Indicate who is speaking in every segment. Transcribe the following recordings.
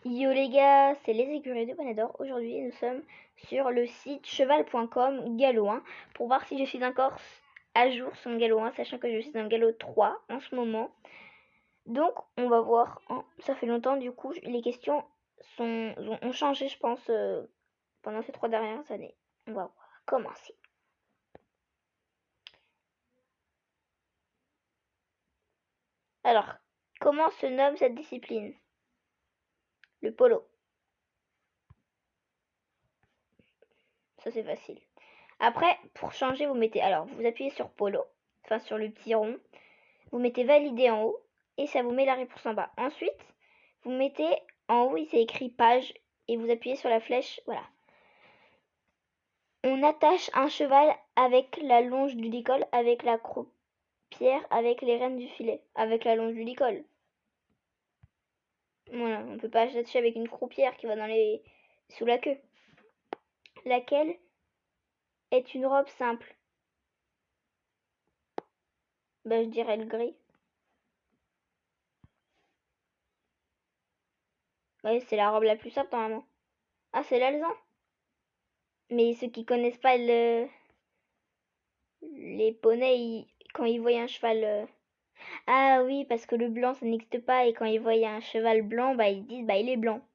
Speaker 1: Yo les gars, c'est les écureuils de Bonador. Aujourd'hui, nous sommes sur le site cheval.com galop 1 pour voir si je suis encore à jour sur mon galop 1, sachant que je suis dans le galop 3 en ce moment. Donc, on va voir. Ça fait longtemps, du coup, les questions ont changé, je pense, pendant ces 3 dernières années. On va voir. Commencer. Alors, comment se nomme cette discipline? Le polo. Ça, c'est facile. Après, pour changer, vous mettez. Alors, vous appuyez sur polo, enfin sur le petit rond. Vous mettez valider en haut et ça vous met la réponse en bas. Ensuite, vous mettez en haut, il s'est écrit page et vous appuyez sur la flèche. Voilà. On attache un cheval avec la longe du licol, avec la croupière, avec les rênes du filet, avec la longe du licol. Voilà, on peut pas attacher avec une croupière qui va sous la queue. Laquelle est une robe simple? Ben, je dirais le gris. Ouais, c'est la robe la plus simple normalement. Ah, c'est l'alezan. Mais ceux qui connaissent pas les poneys, quand ils voient un cheval. Ah oui, parce que le blanc, ça n'existe pas. Et quand ils voient un cheval blanc, bah, ils se disent, bah, il est blanc.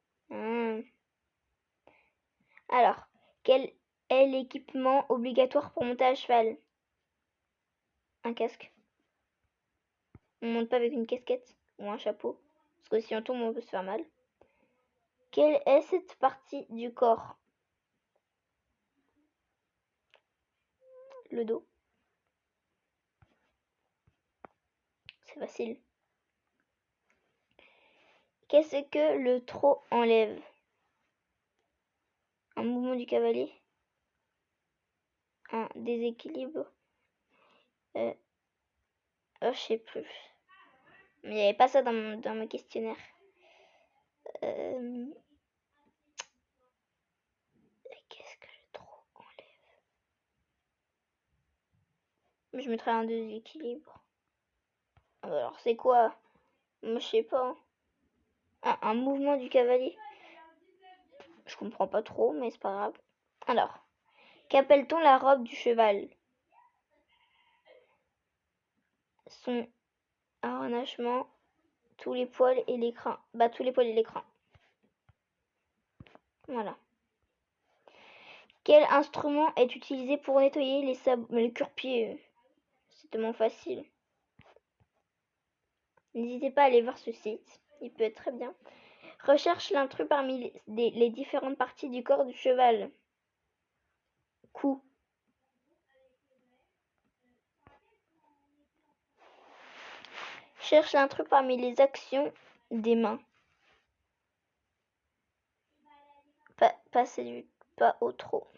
Speaker 1: Alors, quel est l'équipement obligatoire pour monter à cheval? Un casque. On monte pas avec une casquette ou un chapeau. Parce que si on tombe, on peut se faire mal. Quelle est cette partie du corps? Le dos. C'est facile. Qu'est-ce que le trot enlève? Un mouvement du cavalier? Un déséquilibre? Je sais plus. Mais il n'y avait pas ça dans mon questionnaire. Qu'est-ce que le trot enlève? Je mettrais un déséquilibre. Alors c'est quoi? Moi je sais pas. Un mouvement du cavalier. Je comprends pas trop, mais c'est pas grave. Alors, qu'appelle-t-on la robe du cheval? Son harnachement, tous les poils et les crins. Bah tous les poils et les crins. Voilà. Quel instrument est utilisé pour nettoyer les sabots? Le cure-pied. C'est tellement facile. N'hésitez pas à aller voir ce site. Il peut être très bien. Recherche l'intrus parmi les différentes parties du corps du cheval. Cou. Cherche l'intrus parmi les actions des mains. Passer du pas au trot.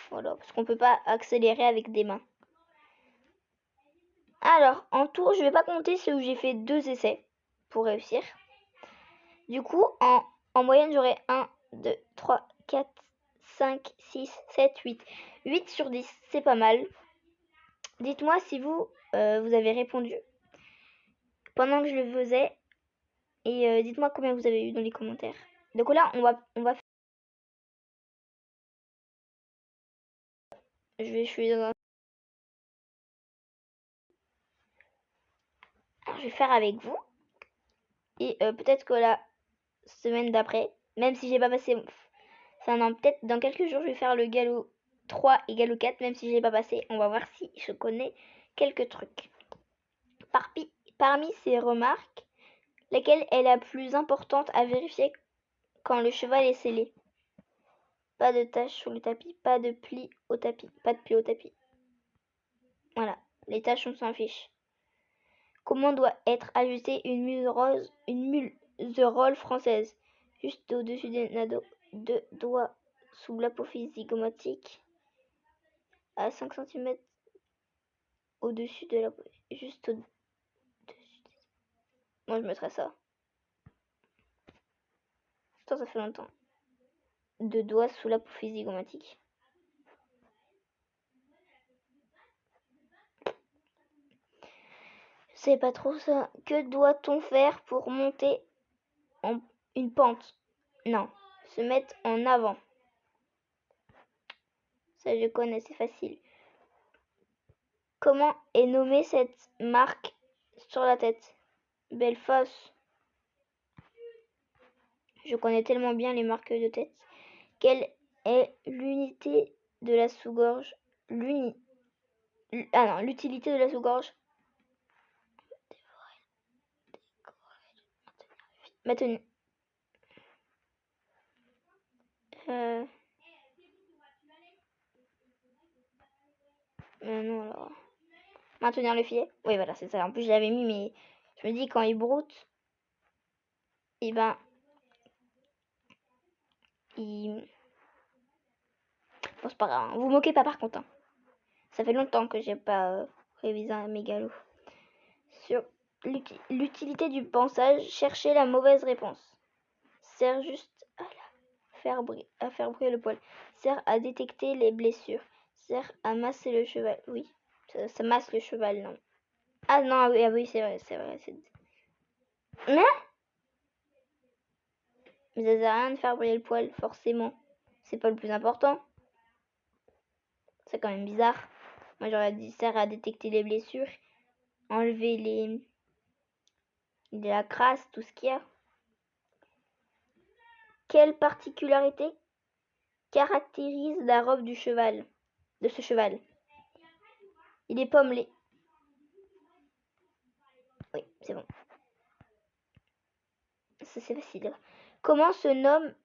Speaker 1: Voilà, parce qu'on peut pas accélérer avec des mains. Alors, en tout, je vais pas compter ceux où j'ai fait 2 essais pour réussir. Du coup, en moyenne, j'aurai 1, 2, 3, 4, 5, 6, 7, 8. 8 sur 10, c'est pas mal. Dites-moi si vous avez répondu pendant que je le faisais. Et dites-moi combien vous avez eu dans les commentaires. Donc là, on va je suis dans je vais faire avec vous. Et peut-être que la semaine d'après, même si j'ai pas passé, peut-être dans quelques jours, je vais faire le galop 3 et galop 4, même si j'ai pas passé. On va voir si je connais quelques trucs. Parmi ces remarques, laquelle est la plus importante à vérifier quand le cheval est scellé? Pas de taches sur le tapis, pas de plis au tapis, pas de plis au tapis. Voilà, les taches on s'en fiche. Comment doit être ajustée une muserolle française? Juste au-dessus des nados, 2 doigts sous l'apophyse zygomatique, à 5 cm au-dessus de l'apophyse, juste au-dessus. Moi je mettrais ça. Attends, ça fait longtemps. 2 doigts sous l'apophyse zygomatique. C'est pas trop ça. Que doit-on faire pour monter en une pente? Non, se mettre en avant. Ça, je connais, c'est facile. Comment est nommée cette marque sur la tête? Belfast. Je connais tellement bien les marques de tête. Quelle est l'unité de la sous-gorge? L'utilité de la sous-gorge. Maintenir. Non, alors. Maintenir le filet. Oui, voilà, c'est ça. En plus, je l'avais mis, mais je me dis, quand il broute, et ben, il... Bon, c'est pas grave. Hein. Vous moquez pas par contre. Hein. Ça fait longtemps que j'ai pas révisé un mégalo. Sur l'utilité du pensage, chercher la mauvaise réponse. Sert juste à faire briller le poil. Sert à détecter les blessures. Sert à masser le cheval. Oui, ça masse le cheval, non. Ah non, ah oui, c'est vrai, c'est vrai. Mais ça sert à rien de faire briller le poil, forcément. C'est pas le plus important. C'est quand même bizarre. Moi, j'aurais dit sert à détecter les blessures, enlever la crasse, tout ce qu'il y a. Quelle particularité caractérise la robe de ce cheval? Il est pommelé. Oui, c'est bon. Ça, c'est facile. Comment se nomme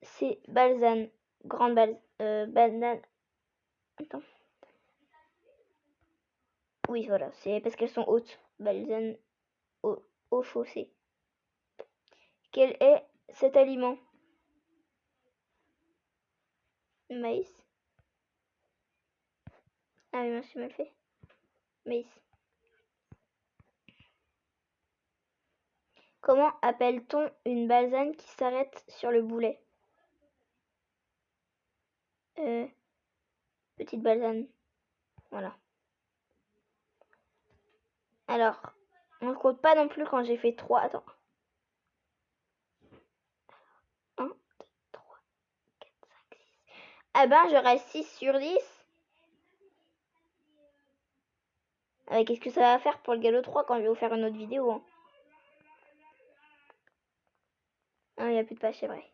Speaker 1: ces balsanes? Grande banane. Attends. Oui, voilà, c'est parce qu'elles sont hautes. Balsanes au fossé. Quel est cet aliment? Maïs. Ah oui, je mal fait. Maïs. Comment appelle-t-on une balsane qui s'arrête sur le boulet? Petite balsane. Voilà. Alors, on ne compte pas non plus quand j'ai fait 3. Attends. 1, 2, 3, 4, 5, 6. Ah ben, je reste 6 sur 10. Qu'est-ce que ça va faire pour le galop 3 quand je vais vous faire une autre vidéo hein. Ah, il n'y a plus de page, c'est vrai.